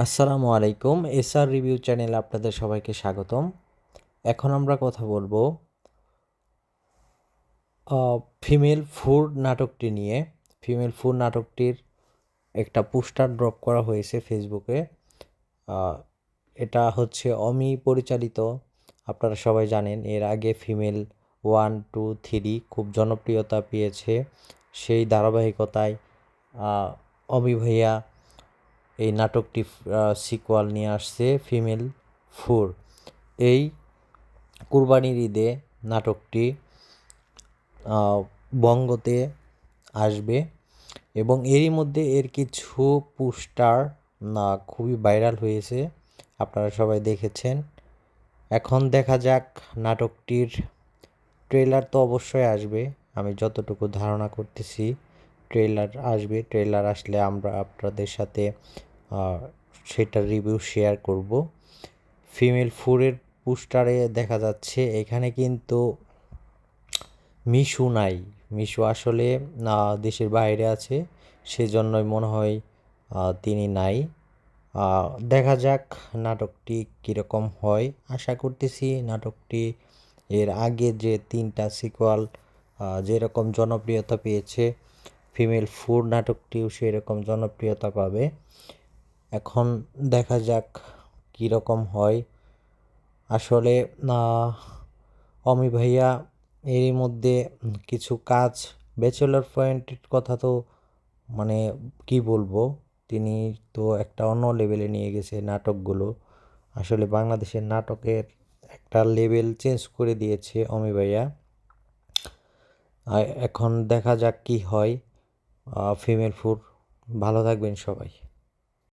আসসালামু আলাইকুম। SR review চ্যানেলে আপনাদের সবাইকে স্বাগতম। এখন আমরা কথা বলবো ফিমেল ফুড নাটকটি নিয়ে। ফিমেল ফুড নাটকটির একটা পোস্টার ড্রপ করা হয়েছে ফেসবুকে। এটা হচ্ছে অমি পরিচালিত। আপনারা সবাই জানেন এর আগে ফিমেল 1, 2, 3 খুব জনপ্রিয়তা পেয়েছে। সেই ধারাবাহিকতায় অমি ভাইয়া এই নাটকটি সিকুয়াল নিয়ে আসছে ফিমেল 4। এই কুরবানির ঈদে নাটকটি বঙ্গতে আসবে এবং এরই মধ্যে এর কিছু পোস্টার খুবই ভাইরাল হয়েছে, আপনারা সবাই দেখেছেন। এখন দেখা যাক নাটকটির ট্রেলার তো অবশ্যই আসবে, আমি যতটুকু ধারণা করতেছি ট্রেলার আসবে। ট্রেলার আসলে আমরা আপনাদের সাথে সেটার রিভিউ শেয়ার করব। ফিমেল 4-এর পোস্টারে দেখা যাচ্ছে এখানে কিন্তু মিশু নাই। মিশু আসলে দেশের বাইরে আছে, সেজন্যই মনে হয় তিনি নাই। দেখা যাক নাটকটি কীরকম হয়। আশা করতেছি নাটকটি এর আগে যে 3টা সিকুয়াল যেরকম জনপ্রিয়তা পেয়েছে, ফিমেল 4 নাটকটিও সেরকম জনপ্রিয়তা পাবে। এখন দেখা যাক কীরকম হয়। আসলে অমি ভাইয়া এরই মধ্যে কিছু কাজ, ব্যাচেলর পয়েন্টের কথা তো মানে কি বলবো, তিনি তো একটা অন্য লেভেলে নিয়ে গেছে নাটকগুলো। আসলে বাংলাদেশের নাটকের একটা লেভেল চেঞ্জ করে দিয়েছে অমি ভাইয়া। এখন দেখা যাক কি হয়। ফিমেল 4, ভালো থাকবেন সবাই।